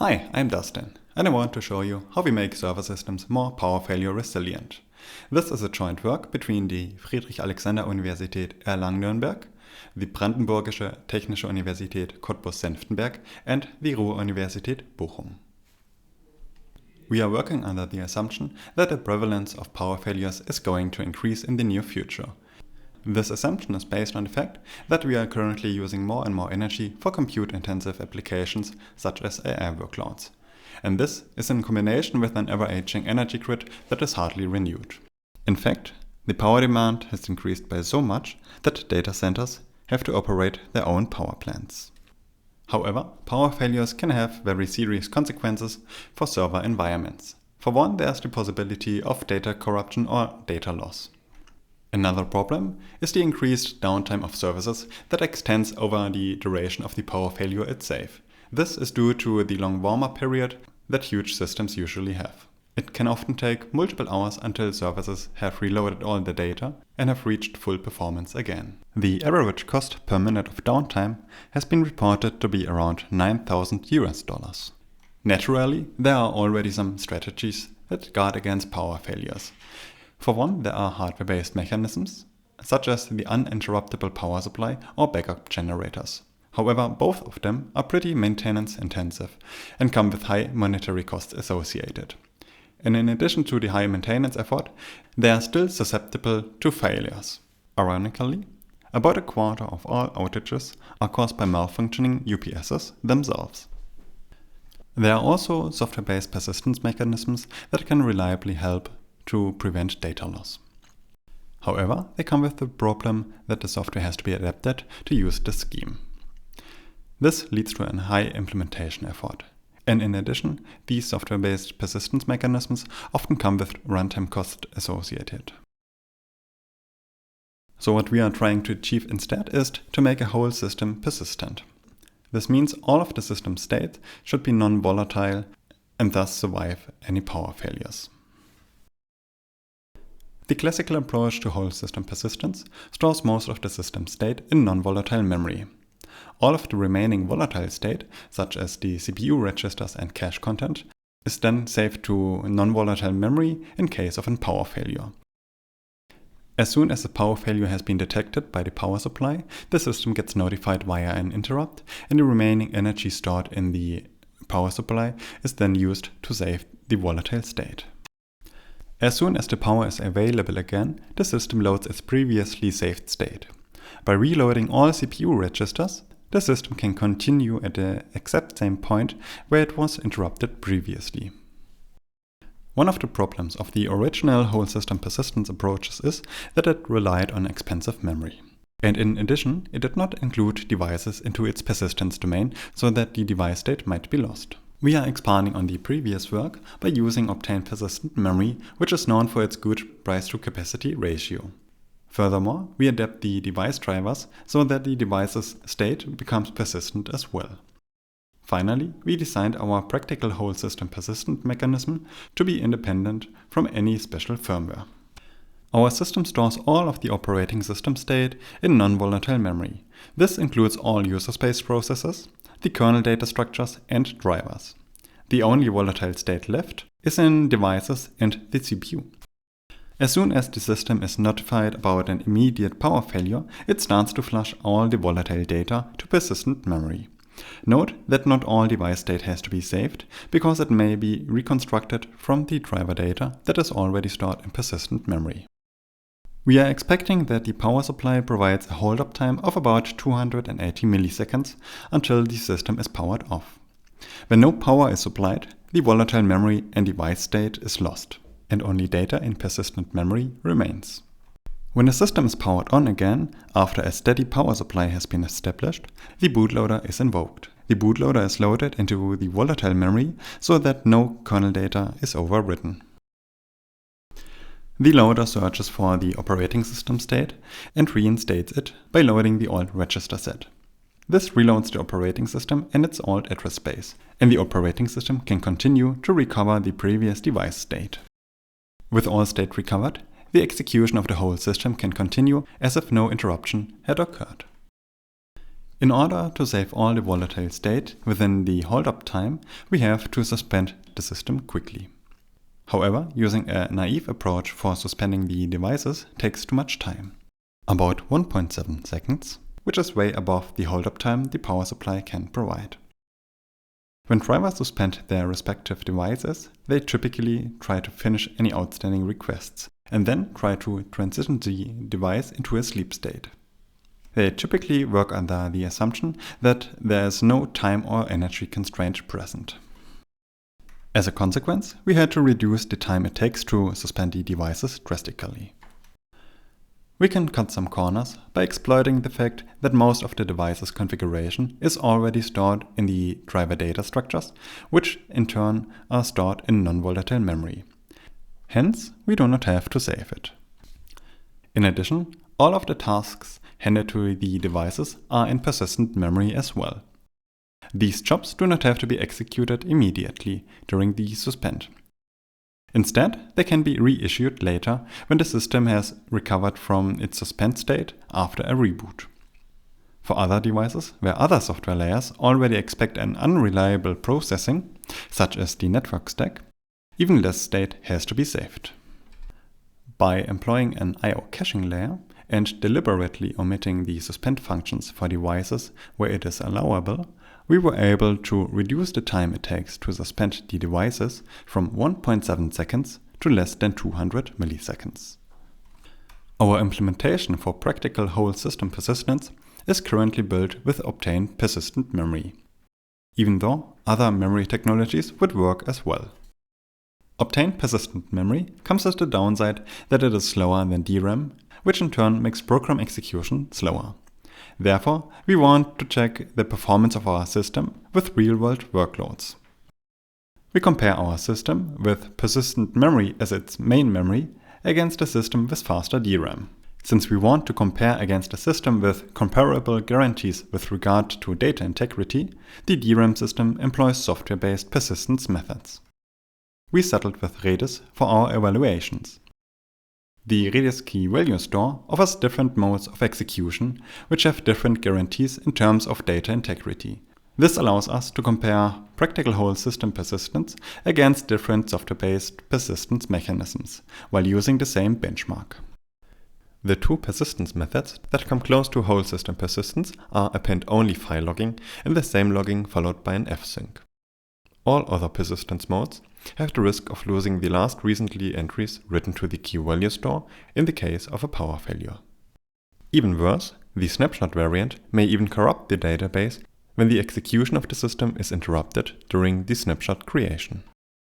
Hi, I'm Dustin, and I want to show you how we make server systems more power failure resilient. This is a joint work between die Friedrich-Alexander-Universität Erlangen-Nürnberg, the Brandenburgische Technische Universität Cottbus-Senftenberg, and the Ruhr-Universität Bochum. We are working under the assumption that the prevalence of power failures is going to increase in the near future. This assumption is based on the fact that we are currently using more and more energy for compute-intensive applications such as AI workloads. And this is in combination with an ever-aging energy grid that is hardly renewed. In fact, the power demand has increased by so much that data centers have to operate their own power plants. However, power failures can have very serious consequences for server environments. For one, there's the possibility of data corruption or data loss. Another problem is the increased downtime of services that extends over the duration of the power failure itself. This is due to the long warm-up period that huge systems usually have. It can often take multiple hours until services have reloaded all the data and have reached full performance again. The average cost per minute of downtime has been reported to be around $9,000. Naturally, there are already some strategies that guard against power failures. For one, there are hardware-based mechanisms, such as the uninterruptible power supply or backup generators. However, both of them are pretty maintenance-intensive and come with high monetary costs associated. And in addition to the high maintenance effort, they are still susceptible to failures. Ironically, about a quarter of all outages are caused by malfunctioning UPSs themselves. There are also software-based persistence mechanisms that can reliably help to prevent data loss. However, they come with the problem that the software has to be adapted to use the scheme. This leads to a high implementation effort. And in addition, these software-based persistence mechanisms often come with runtime cost associated. So what we are trying to achieve instead is to make a whole system persistent. This means all of the system state should be non-volatile and thus survive any power failures. The classical approach to whole system persistence stores most of the system state in non-volatile memory. All of the remaining volatile state, such as the CPU registers and cache content, is then saved to non-volatile memory in case of a power failure. As soon as a power failure has been detected by the power supply, the system gets notified via an interrupt, and the remaining energy stored in the power supply is then used to save the volatile state. As soon as the power is available again, the system loads its previously saved state. By reloading all CPU registers, the system can continue at the exact same point where it was interrupted previously. One of the problems of the original whole system persistence approaches is that it relied on expensive memory. And in addition, it did not include devices into its persistence domain so that the device state might be lost. We are expanding on the previous work by using obtained persistent memory, which is known for its good price-to-capacity ratio. Furthermore, we adapt the device drivers so that the device's state becomes persistent as well. Finally, we designed our practical whole system persistent mechanism to be independent from any special firmware. Our system stores all of the operating system state in non-volatile memory. This includes all user space processes, the kernel data structures, and drivers. The only volatile state left is in devices and the CPU. As soon as the system is notified about an immediate power failure, it starts to flush all the volatile data to persistent memory. Note that not all device state has to be saved, because it may be reconstructed from the driver data that is already stored in persistent memory. We are expecting that the power supply provides a hold-up time of about 280 milliseconds until the system is powered off. When no power is supplied, the volatile memory and device state is lost, and only data in persistent memory remains. When the system is powered on again, after a steady power supply has been established, the bootloader is invoked. The bootloader is loaded into the volatile memory so that no kernel data is overwritten. The loader searches for the operating system state and reinstates it by loading the old register set. This reloads the operating system and its old address space, and the operating system can continue to recover the previous device state. With all state recovered, the execution of the whole system can continue as if no interruption had occurred. In order to save all the volatile state within the hold-up time, we have to suspend the system quickly. However, using a naive approach for suspending the devices takes too much time. About 1.7 seconds, which is way above the hold-up time the power supply can provide. When drivers suspend their respective devices, they typically try to finish any outstanding requests and then try to transition the device into a sleep state. They typically work under the assumption that there is no time or energy constraint present. As a consequence, we had to reduce the time it takes to suspend the devices drastically. We can cut some corners by exploiting the fact that most of the device's configuration is already stored in the driver data structures, which in turn are stored in non-volatile memory. Hence, we do not have to save it. In addition, all of the tasks handed to the devices are in persistent memory as well. These jobs do not have to be executed immediately during the suspend. Instead, they can be reissued later when the system has recovered from its suspend state after a reboot. For other devices, where other software layers already expect an unreliable processing, such as the network stack, even less state has to be saved. By employing an I/O caching layer and deliberately omitting the suspend functions for devices where it is allowable, we were able to reduce the time it takes to suspend the devices from 1.7 seconds to less than 200 milliseconds. Our implementation for practical whole system persistence is currently built with obtained persistent memory, even though other memory technologies would work as well. Obtained persistent memory comes with the downside that it is slower than DRAM, which in turn makes program execution slower. Therefore, we want to check the performance of our system with real-world workloads. We compare our system with persistent memory as its main memory against a system with faster DRAM. Since we want to compare against a system with comparable guarantees with regard to data integrity, the DRAM system employs software-based persistence methods. We settled with Redis for our evaluations. The Redis key value store offers different modes of execution, which have different guarantees in terms of data integrity. This allows us to compare practical whole system persistence against different software-based persistence mechanisms, while using the same benchmark. The two persistence methods that come close to whole system persistence are append-only file logging and the same logging followed by an fsync. All other persistence modes have the risk of losing the last recently entries written to the key value store in the case of a power failure. Even worse, the snapshot variant may even corrupt the database when the execution of the system is interrupted during the snapshot creation.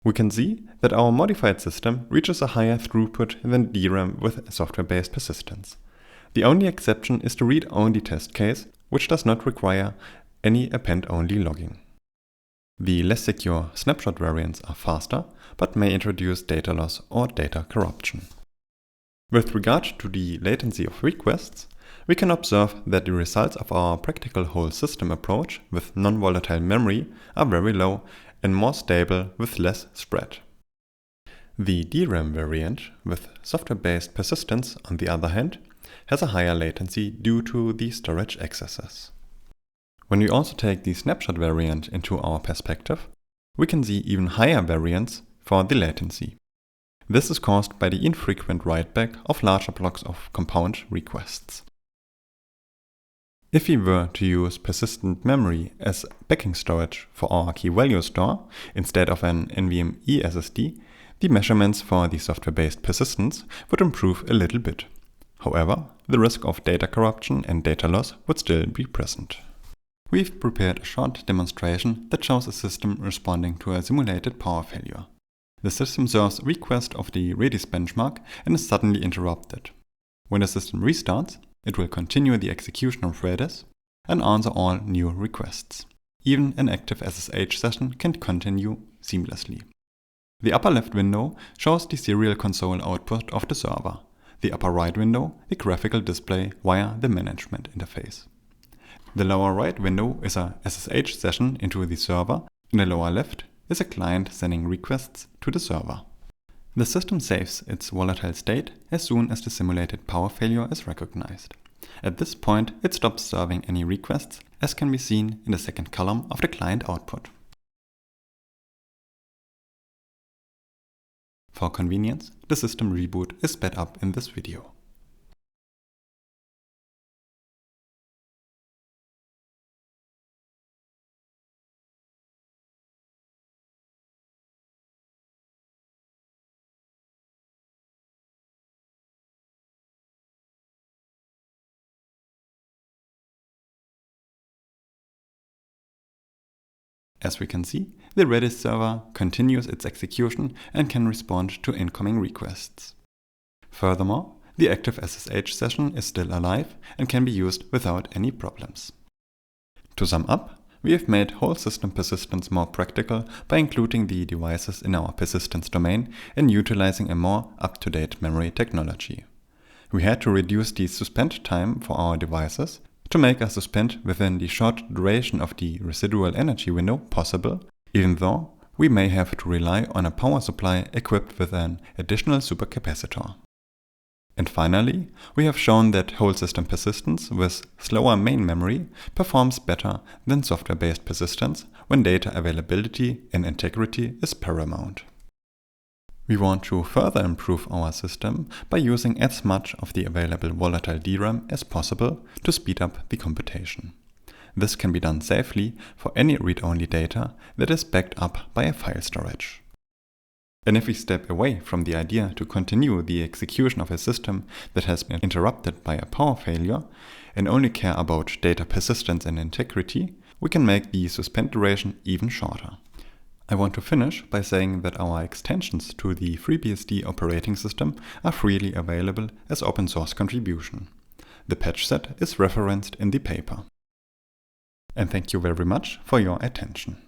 We can see that our modified system reaches a higher throughput than DRAM with software-based persistence. The only exception is the read-only test case, which does not require any append-only logging. The less secure snapshot variants are faster, but may introduce data loss or data corruption. With regard to the latency of requests, we can observe that the results of our practical whole system approach with non-volatile memory are very low and more stable with less spread. The DRAM variant with software-based persistence, on the other hand, has a higher latency due to the storage excesses. When we also take the snapshot variant into our perspective, we can see even higher variance for the latency. This is caused by the infrequent write-back of larger blocks of compound requests. If we were to use persistent memory as backing storage for our key value store instead of an NVMe SSD, the measurements for the software-based persistence would improve a little bit. However, the risk of data corruption and data loss would still be present. We've prepared a short demonstration that shows a system responding to a simulated power failure. The system serves request of the Redis benchmark and is suddenly interrupted. When the system restarts, it will continue the execution of Redis and answer all new requests. Even an active SSH session can continue seamlessly. The upper left window shows the serial console output of the server. The upper right window, the graphical display via the management interface. The lower right window is a SSH session into the server, and the lower left is a client sending requests to the server. The system saves its volatile state as soon as the simulated power failure is recognized. At this point, it stops serving any requests as can be seen in the second column of the client output. For convenience, the system reboot is sped up in this video. As we can see, the Redis server continues its execution and can respond to incoming requests. Furthermore, the active SSH session is still alive and can be used without any problems. To sum up, we have made whole system persistence more practical by including the devices in our persistence domain and utilizing a more up-to-date memory technology. We had to reduce the suspend time for our devices to make a suspend within the short duration of the residual energy window possible, even though we may have to rely on a power supply equipped with an additional supercapacitor. And finally, we have shown that whole system persistence with slower main memory performs better than software-based persistence when data availability and integrity is paramount. We want to further improve our system by using as much of the available volatile DRAM as possible to speed up the computation. This can be done safely for any read-only data that is backed up by a file storage. And if we step away from the idea to continue the execution of a system that has been interrupted by a power failure and only care about data persistence and integrity, we can make the suspend duration even shorter. I want to finish by saying that our extensions to the FreeBSD operating system are freely available as open source contribution. The patch set is referenced in the paper. And thank you very much for your attention.